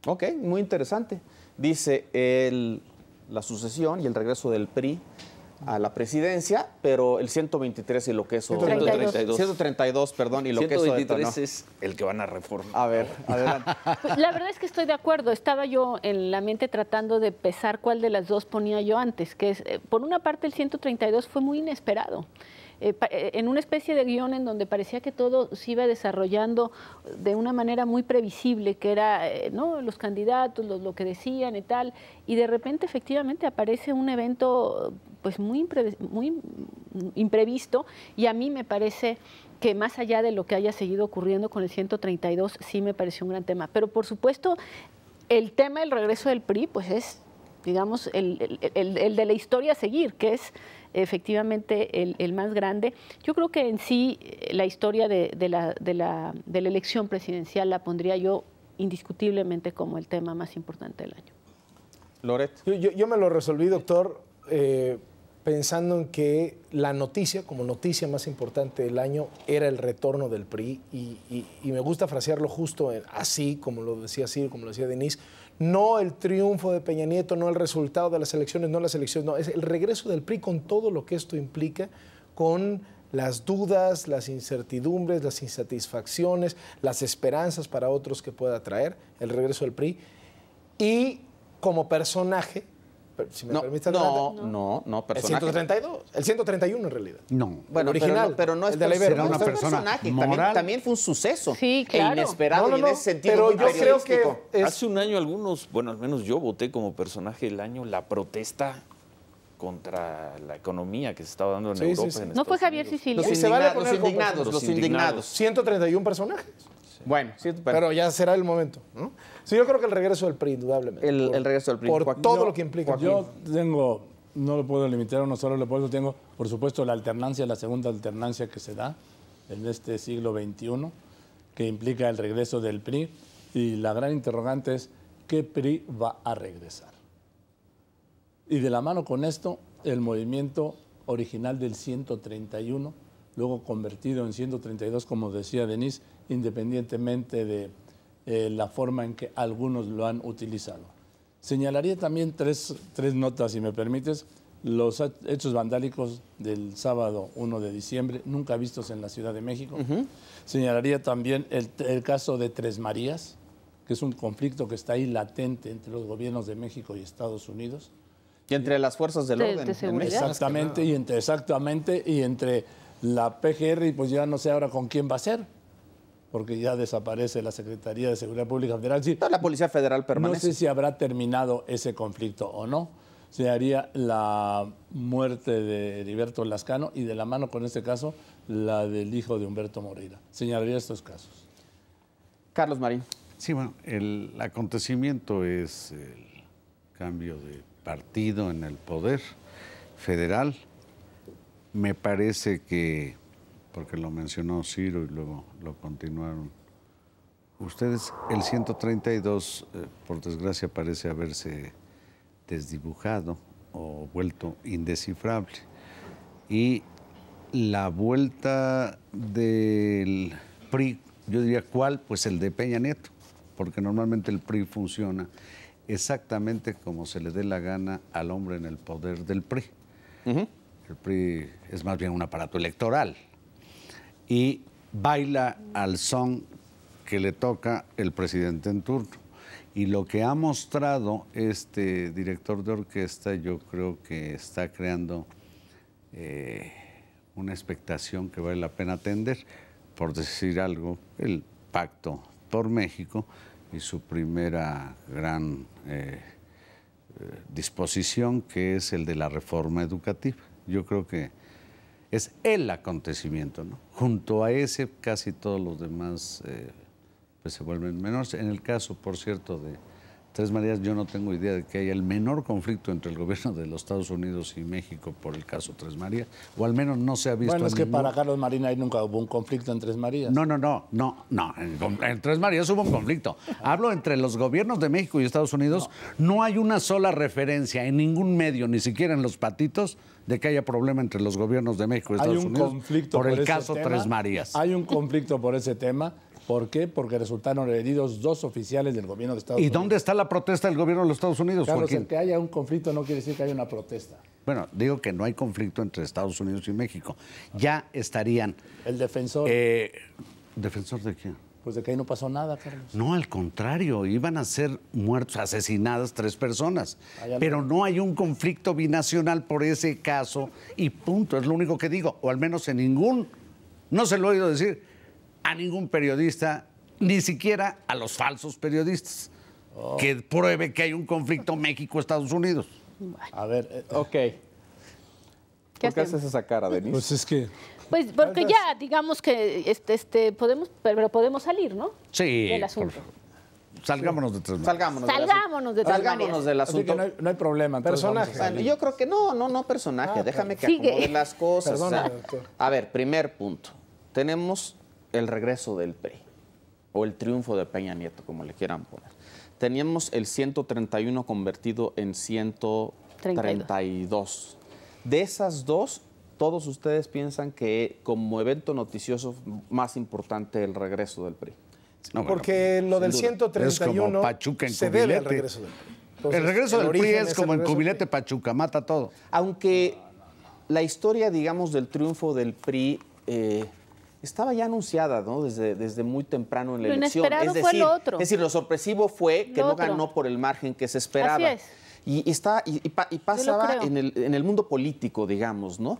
Ok, muy interesante. Dice la sucesión y el regreso del PRI a la presidencia, pero el 123 y lo que eso... 132, perdón, y lo que eso... 123 es el que van a reformar. A ver, adelante. Pues la verdad es que estoy de acuerdo. Estaba yo en la mente tratando de pesar cuál de las dos ponía yo antes, que es, por una parte, el 132 fue muy inesperado. En una especie de guión en donde parecía que todo se iba desarrollando de una manera muy previsible, que era ¿no? los candidatos, lo que decían y tal, y de repente efectivamente aparece un evento pues muy imprevisto, y a mí me parece que más allá de lo que haya seguido ocurriendo con el 132, sí me pareció un gran tema. Pero por supuesto, el tema del regreso del PRI, pues es, digamos, el de la historia a seguir, que es efectivamente el más grande. Yo creo que en sí la historia de la elección presidencial la pondría yo indiscutiblemente como el tema más importante del año. Loret. Yo me lo resolví, doctor, pensando en que la noticia, como noticia más importante del año, era el retorno del PRI, y me gusta frasearlo justo así, como lo decía Ciro, como lo decía Denise. No el triunfo de Peña Nieto, no el resultado de las elecciones, no las elecciones, no, es el regreso del PRI con todo lo que esto implica, con las dudas, las incertidumbres, las insatisfacciones, las esperanzas para otros que pueda traer el regreso del PRI. Y como personaje, si me permite, no, personaje. El 132, el 131 en realidad. No. Bueno, pero no es de la Ibero. Era una persona moral. También fue un suceso. Sí, claro. E inesperado, y en ese sentido pero yo creo que Hace un año algunos, bueno, al menos yo voté como personaje del año la protesta contra la economía que se estaba dando en Europa. Sí. ¿No fue Javier Sicilia? Los indignados. 131 personajes. Bueno, sí, pero ya será el momento, ¿no? Sí, yo creo que el regreso del PRI, indudablemente. El regreso del PRI. Por todo lo que implica. Yo tengo, no lo puedo limitar a uno solo, por eso tengo, por supuesto, la alternancia, la segunda alternancia que se da en este siglo XXI, que implica el regreso del PRI, y la gran interrogante es, ¿qué PRI va a regresar? Y de la mano con esto, el movimiento original del 131, luego convertido en 132, como decía Denise, independientemente de la forma en que algunos lo han utilizado. Señalaría también tres notas, si me permites. Los hechos vandálicos del sábado 1 de diciembre, nunca vistos en la Ciudad de México. Señalaría también el caso de Tres Marías, que es un conflicto que está ahí latente entre los gobiernos de México y Estados Unidos. Y entre las fuerzas del orden. Exactamente, y entre la PGR, y pues ya no sé ahora con quién va a ser, porque ya desaparece la Secretaría de Seguridad Pública Federal. Sí, la Policía Federal permanece. No sé si habrá terminado ese conflicto o no. Se haría la muerte de Heriberto Lascano y de la mano con este caso, la del hijo de Humberto Moreira. Señalaría estos casos. Carlos Marín. Sí, bueno, el acontecimiento es el cambio de partido en el poder federal. Me parece que, porque lo mencionó Ciro y luego lo continuaron ustedes, el 132, por desgracia, parece haberse desdibujado o vuelto indescifrable. Y la vuelta del PRI, yo diría, ¿cuál? Pues el de Peña Nieto, porque normalmente el PRI funciona exactamente como se le dé la gana al hombre en el poder del PRI. El PRI es más bien un aparato electoral y baila al son que le toca el presidente en turno. Y lo que ha mostrado este director de orquesta, yo creo que está creando una expectación que vale la pena atender. Por decir algo, el Pacto por México y su primera gran disposición, que es el de la reforma educativa. Yo creo que es el acontecimiento, ¿no? Junto a ese, casi todos los demás pues se vuelven menores. En el caso, por cierto, de Tres Marías, yo no tengo idea de que haya el menor conflicto entre el gobierno de los Estados Unidos y México por el caso Tres Marías, o al menos no se ha visto. Bueno, es que para Carlos Marín ahí nunca hubo un conflicto en Tres Marías. No. En Tres Marías hubo un conflicto. Hablo entre los gobiernos de México y Estados Unidos. No hay una sola referencia en ningún medio, ni siquiera en los patitos, de que haya problema entre los gobiernos de México y Estados Unidos por el caso Tres Marías. Hay un conflicto por ese tema ¿Por qué? Porque resultaron heridos 2 oficiales del gobierno de Estados Unidos. ¿Y dónde está la protesta del gobierno de los Estados Unidos, Carlos, Joaquín? el que haya un conflicto no quiere decir que haya una protesta. Bueno, digo que no hay conflicto entre Estados Unidos y México. Ya estarían... El defensor. ¿Defensor de quién? Pues de que ahí no pasó nada, Carlos. No, al contrario, iban a ser muertos, asesinadas 3 personas. Pero no hay un conflicto binacional por ese caso y punto, es lo único que digo. O al menos no se lo he oído decir a ningún periodista, ni siquiera a los falsos periodistas, que pruebe que hay un conflicto México-Estados Unidos. A ver. Ok. ¿Por qué haces esa cara, Denise? Pues es que... Pues porque ya, digamos que podemos salir, ¿no? Sí. Del asunto. Salgámonos de tres manos. Salgámonos de todas maneras. del Así asunto. que no hay problema. Personaje. Bueno, yo creo que no personaje. Déjame que Sigue. acomode las cosas. Perdona, doctor. A ver, primer punto. Tenemos el regreso del PRI o el triunfo de Peña Nieto, como le quieran poner. Teníamos el 131 convertido en 132. De esas dos, todos ustedes piensan que como evento noticioso más importante el regreso del PRI. No, Porque lo del sin duda. 131 Es como Pachuca en se debe al Cubilete. regreso del PRI. Entonces, El regreso del PRI origen es como el en regreso Cubilete del Pachuca, mata todo. Aunque la historia, digamos, del triunfo del PRI estaba ya anunciada, ¿no? Desde muy temprano en la Lo elección. inesperado fue lo otro. Es decir, lo sorpresivo fue que Lo no otro. ganó por el margen que se esperaba. Así es. Y pasaba creo. en el mundo político, digamos, ¿no?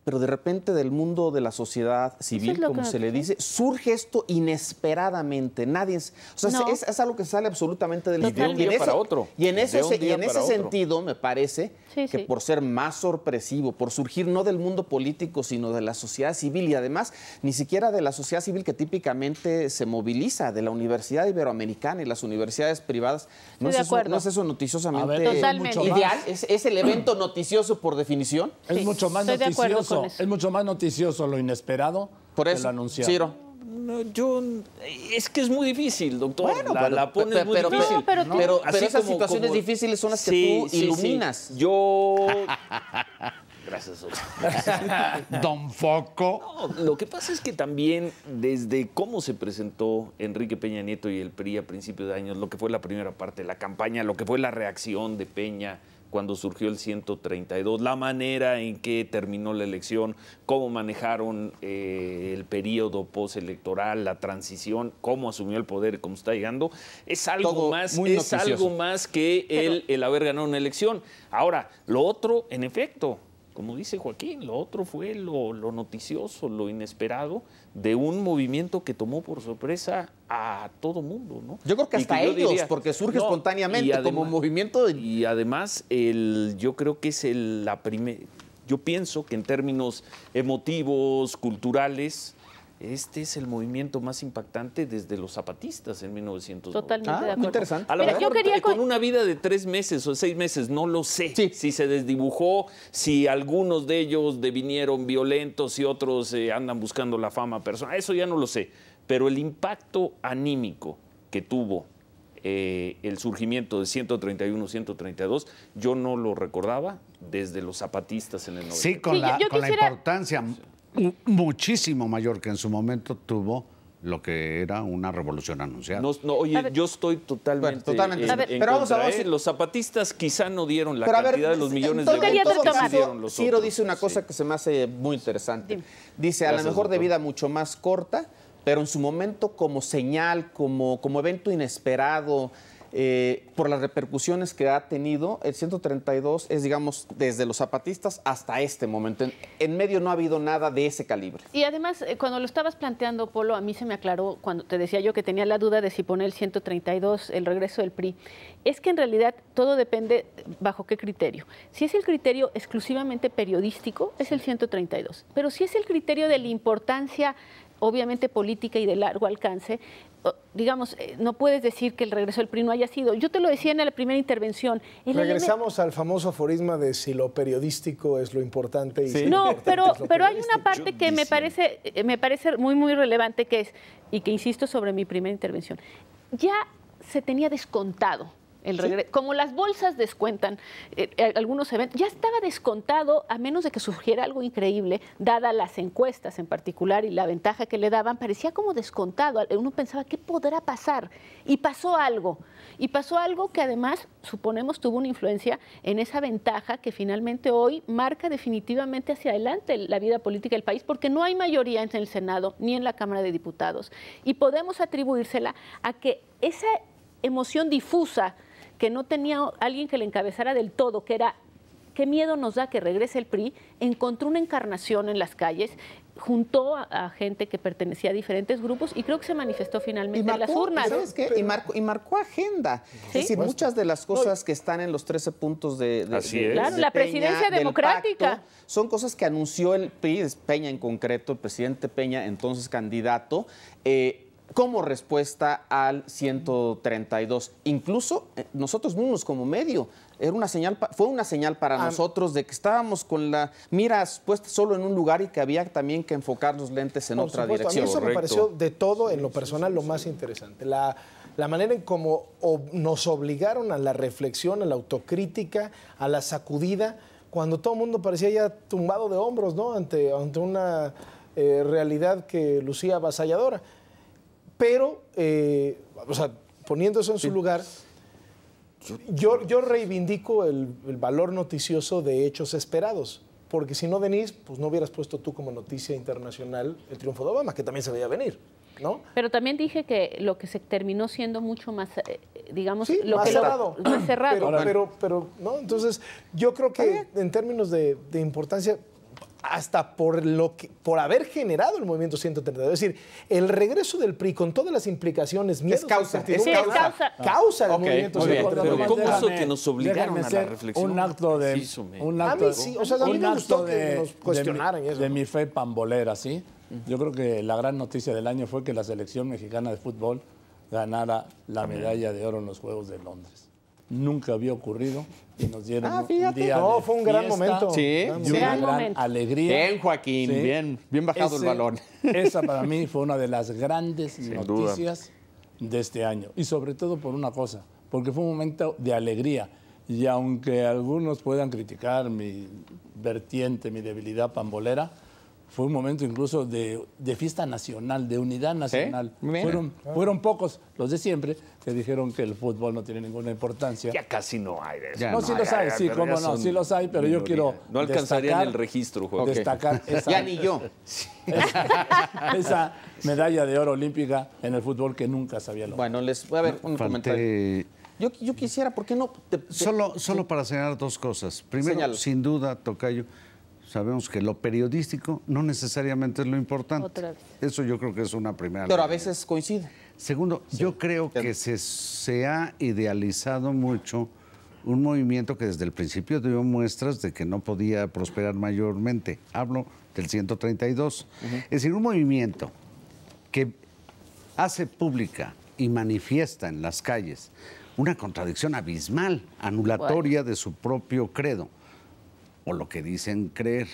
Pero de repente del mundo de la sociedad civil, es lo como que se le dice, surge esto inesperadamente. Nadie, o sea, No. es algo que sale absolutamente del Totalmente. guión. De un día para otro. Y en De ese, un día y en ese para otro. sentido, me parece Sí, que sí. por ser más sorpresivo, por surgir no del mundo político, sino de la sociedad civil, y además ni siquiera de la sociedad civil que típicamente se moviliza, de la Universidad Iberoamericana y las universidades privadas, Estoy de acuerdo. ¿no es eso noticiosamente A ver, Totalmente. ideal? ¿Es el evento noticioso por definición? Es Sí, mucho más estoy de acuerdo noticioso. con eso. Es mucho más noticioso lo inesperado Por que eso, lo anunciado. Ciro. No, es que es muy difícil, doctor. Bueno, la pones muy pero, difícil. No, pero tú- pero Así esas como- situaciones como- difíciles son las que Sí, tú sí, sí. iluminas. Yo... Gracias, doctor. Don Foco. No, lo que pasa es que también desde cómo se presentó Enrique Peña Nieto y el PRI a principios de años, lo que fue la primera parte de la campaña, lo que fue la reacción de Peña cuando surgió el 132, la manera en que terminó la elección, cómo manejaron el periodo postelectoral, la transición, cómo asumió el poder, cómo está llegando, es algo Todo más, muy es noticioso. algo más que el haber ganado una elección. Ahora, lo otro, en efecto, como dice Joaquín, lo otro fue lo noticioso, lo inesperado de un movimiento que tomó por sorpresa a todo mundo, ¿no? Yo creo que Y hasta yo ellos, diría- porque surge No, espontáneamente y además- como movimiento de... Y además, yo creo que es la primera... Yo pienso que en términos emotivos, culturales, este es el movimiento más impactante desde los zapatistas en 1990. Totalmente de muy acuerdo. interesante. A lo Mira, yo mejor quería con una vida de 3 meses o 6 meses, no lo sé. Sí. Si se desdibujó, si algunos de ellos devinieron violentos y otros andan buscando la fama personal, eso ya no lo sé. Pero el impacto anímico que tuvo el surgimiento de 131, 132, yo no lo recordaba desde los zapatistas en el 90. Sí, con Sí, la yo quisiera- importancia muchísimo mayor que en su momento tuvo lo que era una revolución anunciada. Oye, A ver. yo estoy totalmente, Bueno, totalmente. en, A ver, en pero vamos a contra, ver si- Los zapatistas quizá no dieron la Pero a ver, cantidad de los millones de en todo votos que sí caso, dieron los Ciro otros. dice una cosa Sí. que se me hace muy interesante. Dime. Dice, a Gracias, lo mejor de doctor. vida mucho más corta, pero en su momento como señal, como evento inesperado, por las repercusiones que ha tenido, el 132 es, digamos, desde los zapatistas hasta este momento. En medio no ha habido nada de ese calibre. Y además, cuando lo estabas planteando, Polo, a mí se me aclaró cuando te decía yo que tenía la duda de si poner el 132, el regreso del PRI. Es que en realidad todo depende bajo qué criterio. Si es el criterio exclusivamente periodístico, es el 132. Pero si es el criterio de la importancia, obviamente política y de largo alcance, digamos, no puedes decir que el regreso del PRI no haya sido. Yo te lo decía en la primera intervención. Regresamos al famoso aforisma de si lo periodístico es lo importante. Y si lo No, importante pero, es lo pero hay una periodístico. parte que me parece muy, muy relevante, que es, y que insisto sobre mi primera intervención, ya se tenía descontado Como las bolsas descuentan algunos eventos, ya estaba descontado, a menos de que surgiera algo increíble, dada las encuestas en particular y la ventaja que le daban, parecía como descontado. Uno pensaba, ¿qué podrá pasar? Y pasó algo. Y pasó algo que además, suponemos, tuvo una influencia en esa ventaja que finalmente hoy marca definitivamente hacia adelante la vida política del país, porque no hay mayoría en el Senado ni en la Cámara de Diputados. Y podemos atribuírsela a que esa emoción difusa que no tenía alguien que le encabezara del todo, que era qué miedo nos da que regrese el PRI, encontró una encarnación en las calles, juntó a gente que pertenecía a diferentes grupos y creo que se manifestó finalmente en las urnas. ¿Sabes qué? Y marcó agenda. ¿Sí? Es decir, muchas de las cosas que están en los 13 puntos Así es. Claro, la presidencia del democrática. pacto, son cosas que anunció el PRI, Peña en concreto, el presidente Peña, entonces candidato, como respuesta al 132. Incluso nosotros mismos como medio, fue una señal para nosotros de que estábamos con la mira puesta solo en un lugar y que había también que enfocar los lentes en otra dirección. A mí eso me pareció de todo, en lo personal, lo más interesante. La manera en cómo nos obligaron a la reflexión, a la autocrítica, a la sacudida, cuando todo el mundo parecía ya tumbado de hombros, ¿no? Ante una realidad que lucía avasalladora. Pero, poniendo eso en su lugar, yo reivindico el valor noticioso de hechos esperados. Porque si no, Denise, pues no hubieras puesto tú como noticia internacional el triunfo de Obama, que también se veía venir, ¿no? Pero también dije que lo que se terminó siendo mucho más, digamos, Sí, lo más que cerrado. más cerrado. Pero, ¿no? Entonces, yo creo que en términos de importancia, hasta por haber generado el movimiento 132. Es decir, el regreso del PRI con todas las implicaciones, miedos, causa. causa del movimiento 132. Pero ¿cómo eso que nos obligaron a la reflexión? Un acto de... A mí sí, o sea, a mí me gustó que nos cuestionaran eso. De mi fe pambolera, ¿sí? Yo creo que la gran noticia del año fue que la selección mexicana de fútbol ganara la medalla de oro en los Juegos de Londres. Nunca había ocurrido y nos dieron un día de fue un gran momento. Sí, y una gran alegría. Bien, Joaquín, Sí. bien bajado el balón. Esa para mí fue una de las grandes noticias de este año. Y sobre todo por una cosa, porque fue un momento de alegría. Y aunque algunos puedan criticar mi vertiente, mi debilidad pambolera, fue un momento incluso de fiesta nacional, de unidad nacional. Fueron pocos los de siempre que dijeron que el fútbol no tiene ninguna importancia. Ya casi no hay de eso. No, sí los hay, sí, cómo no, sí los hay, pero yo quiero no alcanzaría en el registro, Joaquín. destacar Ya ni yo. esa medalla de oro olímpica en el fútbol que nunca se había logrado. Bueno, les voy a ver un comentario. Yo quisiera, ¿por qué no? Solo para señalar dos cosas. Primero, Señalo. sin duda, tocayo, sabemos que lo periodístico no necesariamente es lo importante. Otra vez. Eso yo creo que es una primera. Pero a línea. veces coincide. Segundo, yo creo que se ha idealizado mucho un movimiento que desde el principio dio muestras de que no podía prosperar mayormente. Hablo del 132. Es decir, un movimiento que hace pública y manifiesta en las calles una contradicción abismal, anulatoria de su propio credo, o lo que dicen creer,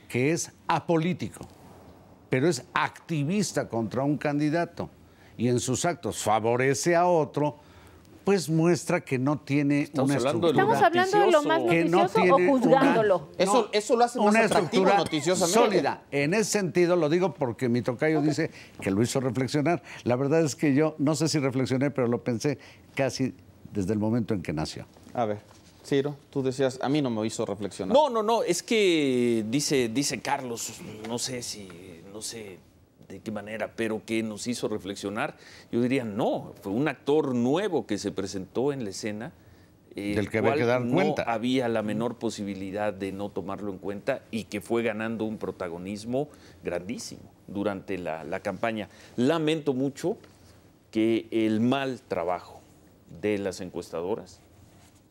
que es apolítico, pero es activista contra un candidato y en sus actos favorece a otro, pues muestra que no tiene una estructura. ¿Estamos hablando de lo más que no noticioso tiene o juzgándolo? Eso lo hace más una atractivo estructura noticiosamente. sólida. En ese sentido lo digo porque mi tocayo dice que lo hizo reflexionar. La verdad es que yo no sé si reflexioné, pero lo pensé casi desde el momento en que nació. A ver, Ciro, tú decías, a mí no me hizo reflexionar. No, es que dice Carlos, no sé de qué manera, pero que nos hizo reflexionar. Yo diría, no, fue un actor nuevo que se presentó en la escena, del que había que dar cuenta. No había la menor posibilidad de no tomarlo en cuenta y que fue ganando un protagonismo grandísimo durante la campaña. Lamento mucho que el mal trabajo de las encuestadoras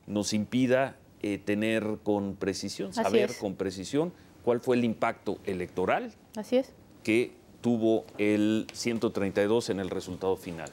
nos impida tener con precisión, saber con precisión cuál fue el impacto electoral Así es. que tuvo el 132 en el resultado final.